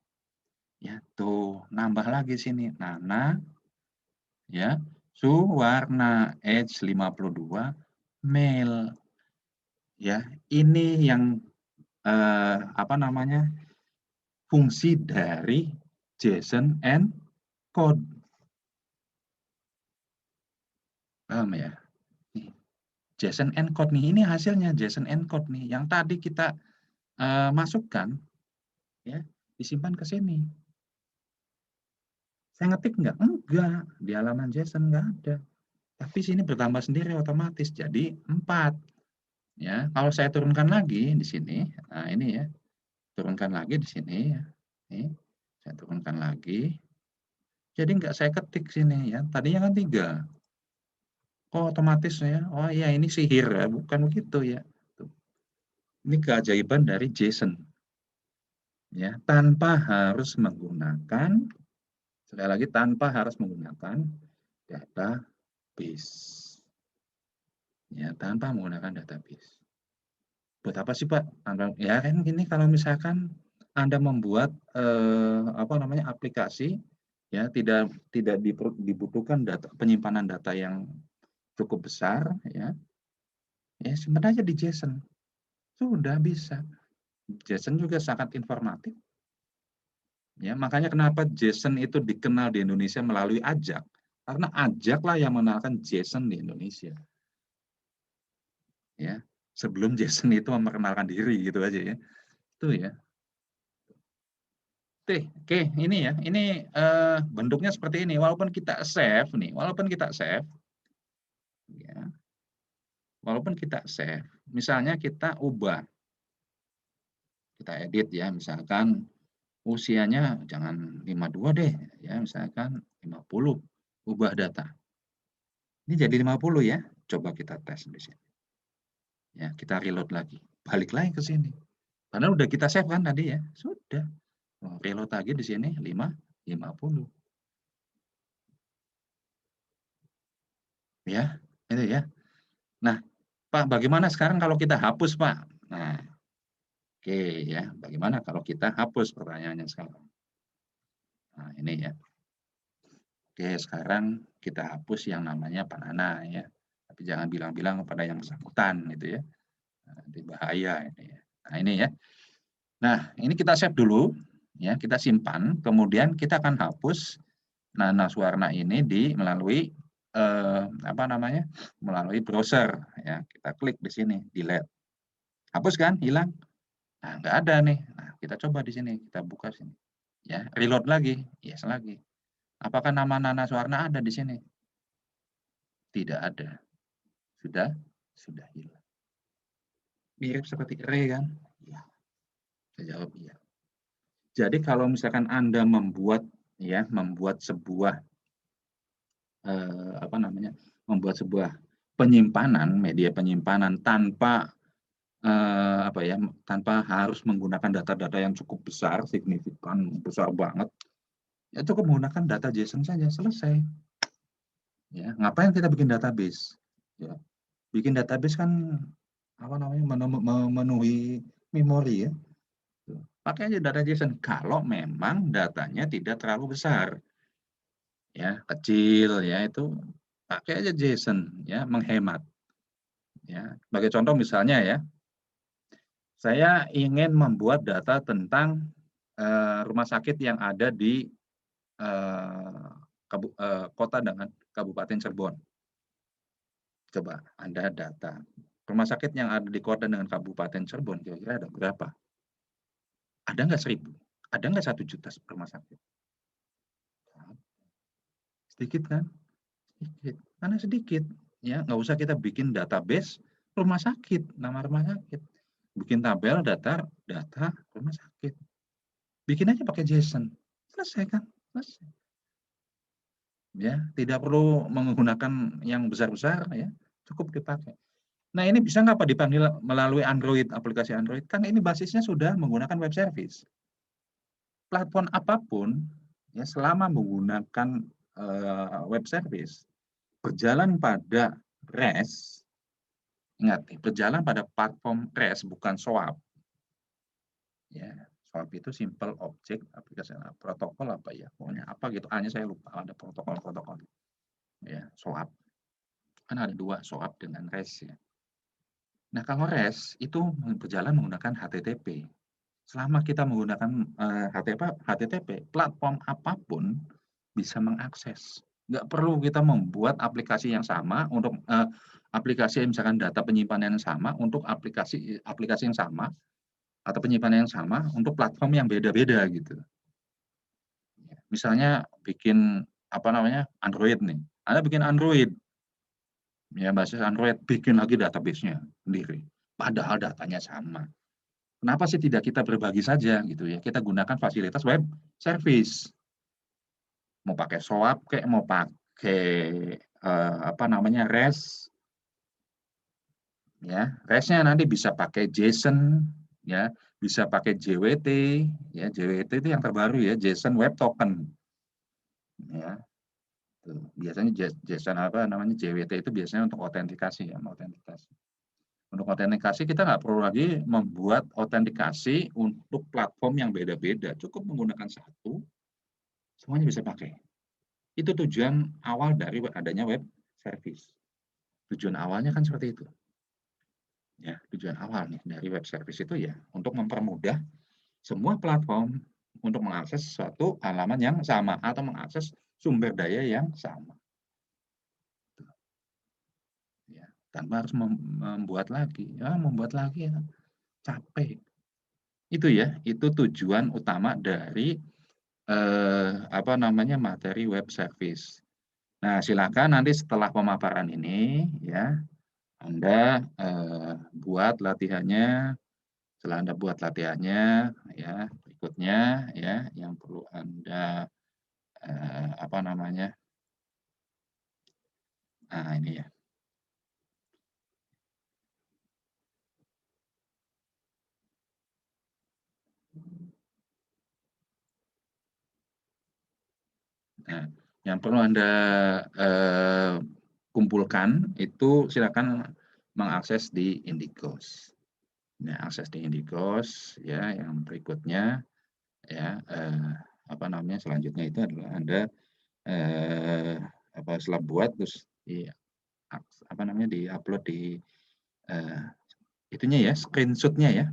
Ya, tuh, nambah lagi sini. Nana, ya, Suwarna, age 52, male. Ya, ini yang apa namanya? Fungsi dari JSON encode. Paham ya? JSON encode nih, ini hasilnya JSON encode nih. Yang tadi kita masukkan, ya, disimpan ke sini. Saya ngetik enggak? Enggak. Di halaman JSON enggak ada. Tapi sini bertambah sendiri otomatis jadi 4. Ya, kalau saya turunkan lagi di sini, nah ini ya, turunkan lagi di sini ya. Nih, saya turunkan lagi. Jadi nggak saya ketik sini ya, tadinya kan 3. Kok otomatis ya, oh iya ini sihir ya, bukan begitu ya. Ini keajaiban dari JSON ya, tanpa harus menggunakan, sekali lagi tanpa harus menggunakan database. Ya, tanpa menggunakan database. Buat apa sih, Pak? Ya kan gini, kalau misalkan Anda membuat apa namanya, aplikasi ya, tidak dibutuhkan data, penyimpanan data yang cukup besar ya. Ya sebenarnya di JSON sudah bisa. JSON juga sangat informatif. Ya, makanya kenapa JSON itu dikenal di Indonesia melalui Ajak. Karena Ajak lah yang mengenalkan JSON di Indonesia. Ya, sebelum JSON itu memperkenalkan diri gitu aja ya. Itu ya. Oke, ini ya, ini bentuknya seperti ini. Walaupun kita save nih, ya, walaupun kita save, misalnya kita ubah, kita edit ya, misalkan usianya jangan 52 deh, ya, misalkan 50, ubah data. Ini jadi 50 ya, coba kita tes di sini. Ya, kita reload lagi, balik lagi ke sini. Karena udah kita save kan tadi ya, sudah. Reload lagi di sini 50. Ya, itu ya. Nah, Pak, bagaimana sekarang kalau kita hapus, Pak? Nah, oke ya, bagaimana kalau kita hapus, pertanyaannya sekarang? Nah, ini ya. Oke, sekarang kita hapus yang namanya Pak Nana ya. Tapi jangan bilang-bilang kepada yang bersangkutan gitu ya. Nanti bahaya ini ya. Nah, ini ya. Nah, ini kita save dulu ya, kita simpan, kemudian kita akan hapus Nana Suwarna ini melalui apa namanya? Melalui browser ya. Kita klik di sini, delete. Hapus kan? Hilang? Nah, nggak ada nih. Nah, kita coba di sini, kita buka sini. Ya, reload lagi, yes lagi. Apakah nama Nana Suwarna ada di sini? Tidak ada. Sudah hilang. Mirip seperti Re kan? Iya, saya jawab iya. Jadi kalau misalkan Anda membuat sebuah apa namanya? Membuat sebuah penyimpanan, media penyimpanan tanpa apa ya, tanpa harus menggunakan data-data yang cukup besar, signifikan, besar banget. Ya cukup menggunakan data JSON saja, selesai. Ya, ngapain kita bikin database? Ya, bikin database kan apa namanya, memenuhi memori ya. Pakai aja data JSON kalau memang datanya tidak terlalu besar. Ya, kecil ya, itu pakai aja JSON ya, menghemat. Ya, sebagai contoh misalnya ya, saya ingin membuat data tentang rumah sakit yang ada di kota dengan Kabupaten Cirebon. Coba Anda data rumah sakit yang ada di kota dengan Kabupaten Cirebon, kira-kira ada berapa? Ada nggak 1.000? Ada nggak 1 juta rumah sakit? Sedikit kan? Sedikit. Karena sedikit. Ya, nggak usah kita bikin database rumah sakit, nama rumah sakit. Bikin tabel data rumah sakit. Bikin aja pakai JSON. Selesai kan? Selesai. Ya, tidak perlu menggunakan yang besar-besar ya, cukup dipakai. Nah, ini bisa nggak Pak dipanggil melalui Android, aplikasi Android? Kan ini basisnya sudah menggunakan web service. Platform apapun, ya selama menggunakan web service, berjalan pada REST, ingat, berjalan pada platform REST, bukan SOAP. Ya, SOAP itu simple object aplikasi protokol apa ya, pokoknya apa gitu, hanya saya lupa, ada protokol-protokol. Ya, SOAP. Kan ada 2, SOAP dengan REST ya. Nah, kalau REST itu berjalan menggunakan HTTP. Selama kita menggunakan HTTP, platform apapun bisa mengakses. Nggak perlu kita membuat aplikasi yang sama untuk aplikasi misalkan data penyimpanan yang sama untuk aplikasi yang sama atau penyimpanan yang sama untuk platform yang beda-beda gitu. Misalnya bikin apa namanya Android nih, Anda bikin Android, ya basis Android, bikin lagi database-nya sendiri. Padahal datanya sama. Kenapa sih tidak kita berbagi saja gitu ya? Kita gunakan fasilitas web service. mau pakai SOAP kayak mau pakai apa namanya REST, ya REST-nya nanti bisa pakai JSON, ya bisa pakai JWT, ya JWT itu yang terbaru ya, JSON Web Token, ya. Biasanya JSON apa namanya JWT itu biasanya untuk autentikasi ya, autentikasi. Untuk autentikasi kita nggak perlu lagi membuat autentikasi untuk platform yang beda-beda, cukup menggunakan satu, semuanya bisa pakai. Itu tujuan awal dari adanya web service. Tujuan awalnya kan seperti itu. Ya, tujuan awal nih dari web service itu ya untuk mempermudah semua platform untuk mengakses suatu halaman yang sama atau mengakses sumber daya yang sama. Ya, tanpa harus membuat lagi. Ya, membuat lagi ya capek. Itu ya, itu tujuan utama dari apa namanya materi web service. Nah, silakan nanti setelah pemaparan ini ya Anda buat latihannya. Setelah Anda buat latihannya, ya berikutnya ya yang perlu Anda apa namanya? Nah, ini ya. Nah, yang perlu Anda kumpulkan itu silakan mengakses di Indigos. Nah, akses di Indigos ya yang berikutnya ya apa namanya selanjutnya itu adalah Anda apa setelah buat terus di apa namanya di-upload di itunya ya screenshot-nya ya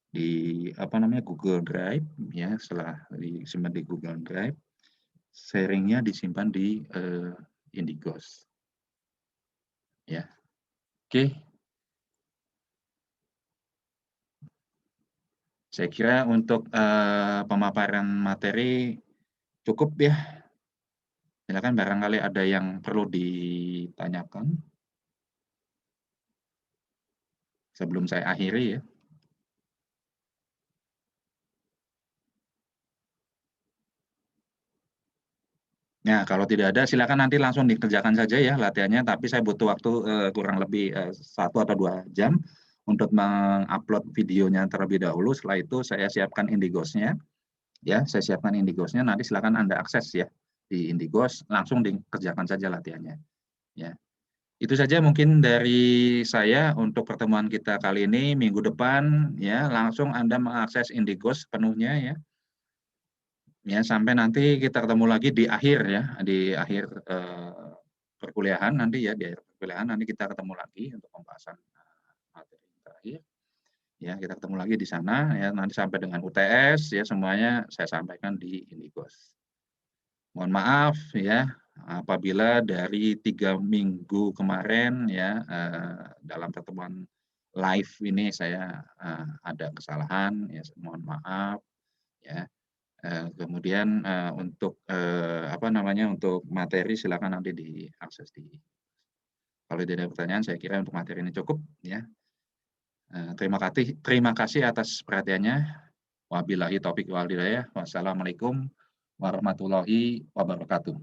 di apa namanya Google Drive ya setelah disimpan di Google Drive sharing-nya disimpan di Indigos ya. Oke, saya kira untuk pemaparan materi cukup ya. Silakan barangkali ada yang perlu ditanyakan sebelum saya akhiri ya. Nah, kalau tidak ada silakan nanti langsung dikerjakan saja ya latihannya, tapi saya butuh waktu kurang lebih 1 atau 2 jam untuk mengupload videonya terlebih dahulu. Setelah itu saya siapkan Indigos-nya, ya, saya siapkan Indigos-nya. Nanti silakan Anda akses ya di Indigos, langsung dikerjakan saja latihannya. Ya, itu saja mungkin dari saya untuk pertemuan kita kali ini. Minggu depan, ya, langsung Anda mengakses Indigos sepenuhnya ya. Ya, sampai nanti kita ketemu lagi di akhir ya, di akhir perkuliahan nanti ya, di akhir perkuliahan nanti kita ketemu lagi untuk pembahasan materi terakhir. Ya, kita ketemu lagi di sana ya, nanti sampai dengan UTS ya semuanya saya sampaikan di Indigos. Mohon maaf ya apabila dari 3 minggu kemarin ya dalam pertemuan live ini saya ada kesalahan ya, mohon maaf ya. Kemudian untuk apa namanya untuk materi silakan nanti diakses di. Kalau tidak ada pertanyaan saya kira untuk materi ini cukup ya. Terima kasih atas perhatiannya. Wabillahi taufik wal hidayah. Wassalamualaikum warahmatullahi wabarakatuh.